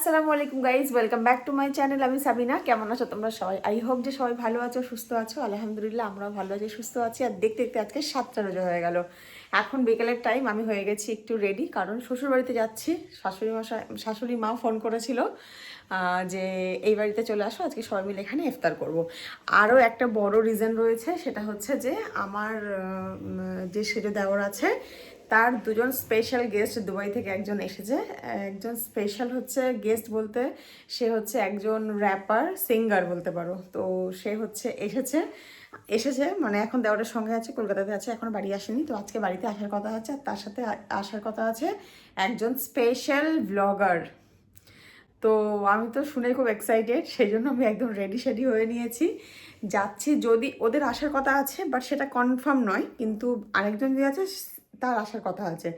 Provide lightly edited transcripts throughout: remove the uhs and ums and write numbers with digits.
আসসালামু আলাইকুম guys, welcome back to my channel. আমি সাবিনা। কেমন আছো তোমরা সবাই? আই হোপ যে সবাই ভালো আছো, সুস্থ আছো। আলহামদুলিল্লাহ আমরাও ভালো আছি, সুস্থ আছি। আর দেখতে দেখতে আজকে 7টা রোজা হয়ে গেল। এখন বিকেলের টাইম, আমি হয়ে গেছি একটু রেডি, কারণ শ্বশুরবাড়িতে যাচ্ছি। শাশুড়ি মা ফোন করেছিল যে এই বাড়িতে চলে আসো, আজকে সবাই মিলে এখানে ইফতার করব। আরও একটা বড় রিজন রয়েছে, সেটা হচ্ছে যে আমার যে সেজো দেওর আছে তার দুজন স্পেশাল গেস্ট দুবাই থেকে একজন এসেছে। একজন স্পেশাল হচ্ছে গেস্ট বলতে সে হচ্ছে একজন র্যাপার সিঙ্গার বলতে পারো। তো সে হচ্ছে এসেছে মানে এখন দেওয়ারের সঙ্গে আছে, কলকাতাতে আছে, এখন বাড়ি আসেনি। তো আজকে বাড়িতে আসার কথা আছে, আর তার সাথে আসার কথা আছে একজন স্পেশাল ব্লগার। তো আমি তো শুনে খুব এক্সাইটেড, সেই জন্য আমি একদম রেডি হয়ে নিয়েছি। যাচ্ছি, যদি ওদের আসার কথা আছে বাট সেটা কনফার্ম নয়, কিন্তু আরেকজন যে আছে তার আসার কথা আছে।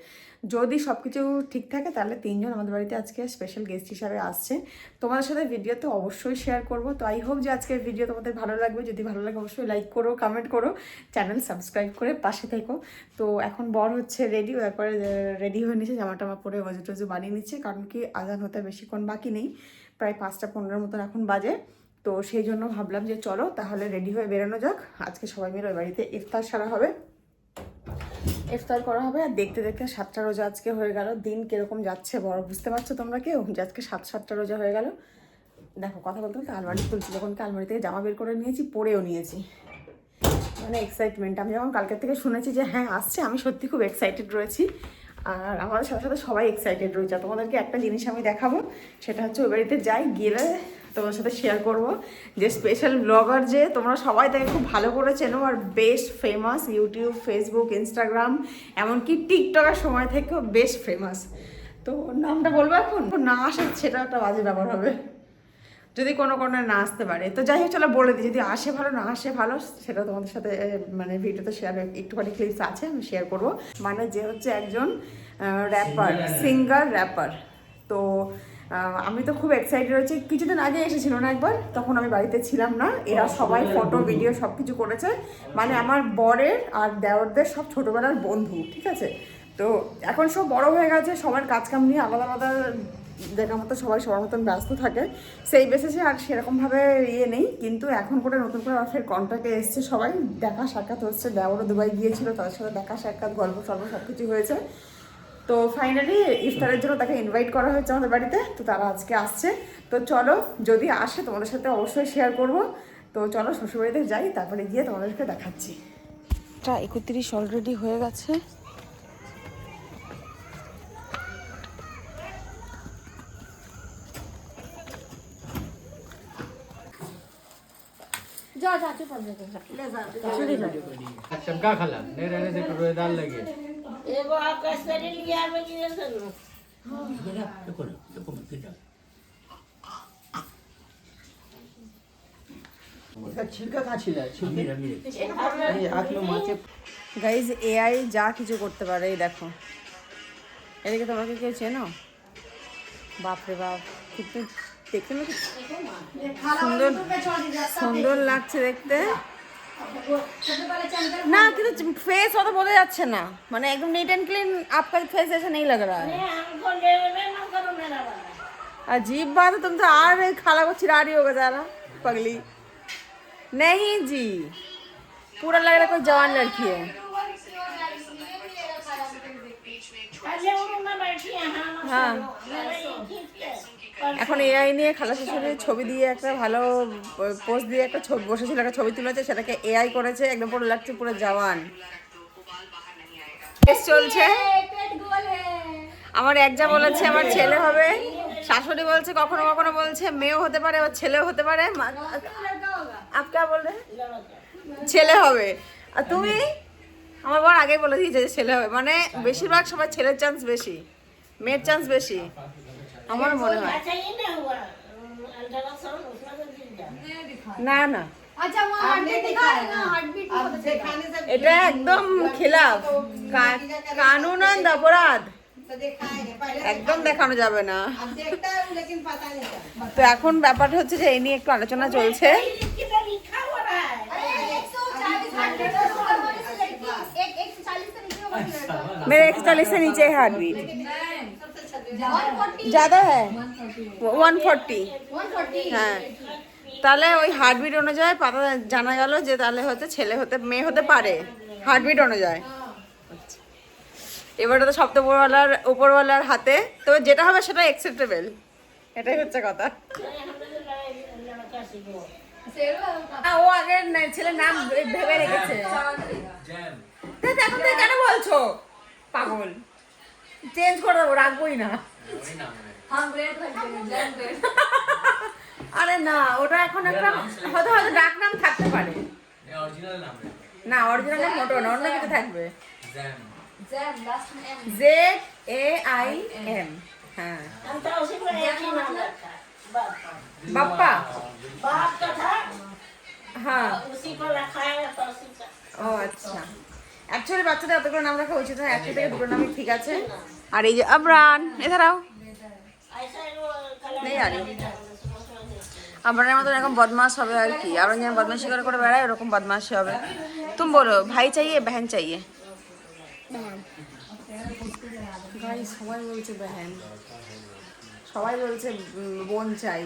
যদি সব কিছু ঠিক থাকে তাহলে 3জন আমাদের বাড়িতে আজকে স্পেশাল গেস্ট হিসাবে আসছে। তোমাদের সাথে ভিডিও তো অবশ্যই শেয়ার করব। তো আই হোপ যে আজকের ভিডিও তোমাদের ভালো লাগবে। যদি ভালো লাগে অবশ্যই লাইক করো, কমেন্ট করো, চ্যানেল সাবস্ক্রাইব করে পাশে থেকো। তো এখন বর হচ্ছে রেডি, একবারে রেডি হয়ে নিচ্ছে, জামা টামা পরে অজু টজু বানিয়ে নিচ্ছে, কারণ কি আজান হতে বেশিক্ষণ বাকি নেই, প্রায় 5টা 15 মতন এখন বাজে। তো সেই জন্য ভাবলাম যে চলো তাহলে রেডি হয়ে বেরোনো যাক। আজকে সবাই মিলে ওই বাড়িতে ইফতার সারা হবে, ইফতার করা হবে। আর দেখতে দেখতে 7টা রোজা আজকে হয়ে গেল। দিন কিরকম যাচ্ছে বড় বুঝতে পারছো তোমরা কেউ, যে আজকে 7টা রোজা হয়ে গেল। দেখো কথা বলতে বলতে আলমারি খুলছি, যখন আলমারি থেকে জামা বের করে নিয়েছি, পরেও নিয়েছি, মানে এক্সাইটমেন্ট। আমি যখন কালকের থেকে শুনেছি যে হ্যাঁ আসছে, আমি সত্যি খুব এক্সাইটেড রয়েছি। আর আমাদের সাথে সাথে সবাই এক্সাইটেড রয়েছে। তোমাদেরকে একটা জিনিস আমি দেখাবো, সেটা হচ্ছে ওই বাড়িতে যাই, গেলে তোমার সাথে শেয়ার করব যে স্পেশাল ব্লগার যে তোমরা সবাই তাকে খুব ভালো করে চেনো, আর best famous YouTube, Facebook, Instagram, এমনকি টিকটকের সময় থেকেও বেস্ট ফেমাস। তো নামটা বলবো এখন, না আসে সেটা একটা বাজে ব্যাপার হবে যদি কোনো না আসতে পারে। তো যাই হোক, চলো বলে দিই, যদি আসে ভালো, না আসে ভালো, সেটা তোমাদের সাথে মানে ভিডিওতে শেয়ার, একটুখানি ক্লিপস আছে আমি শেয়ার করবো। মানে যে হচ্ছে একজন র্যাপার, সিঙ্গার র্যাপার। তো আমি তো খুব এক্সাইটেড হচ্ছি। কিছুদিন আগে এসেছিল না একবার, তখন আমি বাড়িতে ছিলাম না। এরা সবাই ফটো ভিডিও সব কিছু করেছে, মানে আমার বরের আর দেওরদের সব ছোটোবেলার বন্ধু, ঠিক আছে। তো এখন সব বড় হয়ে গেছে, সবার কাজকাম নিয়ে আলাদা আলাদা দেখার মতো সবাই সবার মতন ব্যস্ত থাকে, সেই বেসিসে আর সেরকমভাবে নেই। কিন্তু এখন করে নতুন করে ফের কন্ট্যাক্টে এসছে সবাই, দেখা সাক্ষাৎ হচ্ছে। দেওয়ারও দুবাই গিয়েছিল, তাদের সাথে দেখা সাক্ষাৎ, গল্প সল্প সব কিছু হয়েছে। তো ফাইনালি ইফতারের জন্য তাকে ইনভাইট করা হয়েছে আমাদের বাড়িতে। তো তারা আজকে আসছে। তো চলো, যদি আসে তোমাদের সাথে অবশ্যই শেয়ার করব। তো চলো শ্বশুরবাড়িতে যাই, তারপরে গিয়ে তোমাদেরকে দেখাচ্ছি। 31 অলরেডি হয়ে গেছে। चमका खाला नहीं रहने से टुकड़े दाल लगे एगो कस्तरी लिया में गिरे सनो इसका छिलका कहाँ छिला है छिलके ये आँख में माचे গাইজ এআই যা কিছু করতে পারে, এই দেখো। এদিকে তোমাকে কেউ চেনো? বাপরে বাপ, কিন্তু দেখতে না সুন্দর, সুন্দর লাগছে দেখতে না, কিন্তু ফেস অত বোঝা যাচ্ছে না, মানে একদম नीट एंड क्लीन आपका फेस ऐसा नहीं लग रहा है। हमको ले ले ना करो मेरा वाला अजीब बात है, तुम तो आ रहे खाला को चिरा रही होगा ज़रा पगली। नहीं जी, पूरा लग रहा है कोई जवान लड़की है। पहले उन्होंने ना बैठी है हाँ, এখন এআই নিয়ে খালা শ্বশুরের ছবি দিয়ে একটা ভালো পোস্ট দিয়ে একটা ছবি বসেছিল, একটা ছবি তুলেছে, সেটাকে এআই করেছে, একদম পুরো লাগছে পুরো জওয়ান। টেস্ট চলছে। আমার এক যা বলেছে আমার ছেলে হবে, শাশুড়ি বলছে কখনো কখনো বলছে মেয়েও হতে পারে, আবার ছেলেও হতে পারে। আপকা বলে ছেলে হবে। আর তুমি? আমার বর আগেই বলে দিয়েছে যে ছেলে হবে, মানে বেশিরভাগ সবাই ছেলের চান্স বেশি, মেয়ের চান্স বেশি আমার মনে হয়। अच्छा ये ना हुआ अल्ट्रासाउंड उसमें तो दिल जा না না, अच्छा वो हार्टबीट दिखाए ना, हार्टबीट बहुत दिखाने से এটা একদম খিলাফ, কানুনন অপরাধ, तो दिखाएंगे पहले একদম দেখানো যাবে না। अब देखता है लेकिन पता नहीं चलता। তো এখন ব্যাপারটা হচ্ছে যে এই নিয়ে একটু আলোচনা চলছে। किधर लिखा हुआ रहा है अरे 140 हार्टबीट से ऊपर होने से लड़की 140 से नीचे होगा लड़का। मेरे 140 से नीचे है हार्टबीट। ज़्यादा है 140 হ্যাঁ তাহলে ওই হার্টবিট অনুযায়ী পাতা জানা গেল যে তাহলে হচ্ছে ছেলে হতে মেয়ে হতে পারে হার্টবিট অনুযায়ী। এবারে তো সব তো উপরওয়ালার হাতে, তো যেটা হবে সেটা অ্যাকসেপ্টেবল, এটাই হচ্ছে কথা। ও আগে ছেলের নাম ভেবে রেখেছে। এখন থেকে কেন বলছো পাগল? চেঞ্জ করে দেবো, রাখবোই না। আরে না, ওটা এখন একটা হয়তো হয়তো ডাক নাম থাকতে পারে না, অরিজিনাল নাম মোটো না, অন্য কিছু থাকবে। ZAIM हाँ हम तो उसी को एक ही नाम रखा बाप्पा बाप का था हाँ उसी को रखा है तो उसी का ও আচ্ছা অ্যাকচুয়ালি বাচ্চাদের এতগুলো নাম রাখা উচিত নয়, একটা থেকে দুটো নামই ঠিক আছে। আর এই যে আবরান এছাড়াও ऐसा ही वो कलर নেই আর আবরানের মতন এরকম বদমাশ হবে আর কি, আবরান যেমন বদমাশি করে বেড়ায় ওরকম বদমাশি হবে। তুমি বলো ভাই চাইয়ে বহন চাইয়ে? ভাই সবাই বলছে বহন, সবাই বলছে বোন চাই,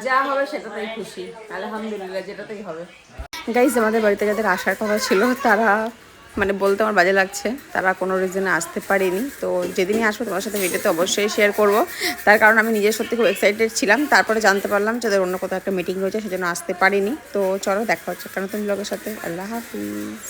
যা হবে সেটাতেই খুশি আলহামদুলিল্লাহ, যেটাতেই হবে। গাইজ আমাদের বাড়িতে যাদের আসার কথা ছিল তারা মানে বলতে আমার বাজে লাগছে, তারা কোনো রিজনে আসতে পারেনি। তো যেদিনই আসবো তোমার সাথে ভিডিওতে অবশ্যই শেয়ার করব, তার কারণ আমি নিজের সত্যি খুব এক্সাইটেড ছিলাম। তারপরে জানতে পারলাম যে ওদের অন্য কোথাও একটা মিটিং রয়েছে সেজন্য আসতে পারিনি। তো চলো দেখা হচ্ছে কারণ তুমি ব্লগের সাথে। আল্লাহ হাফিজ।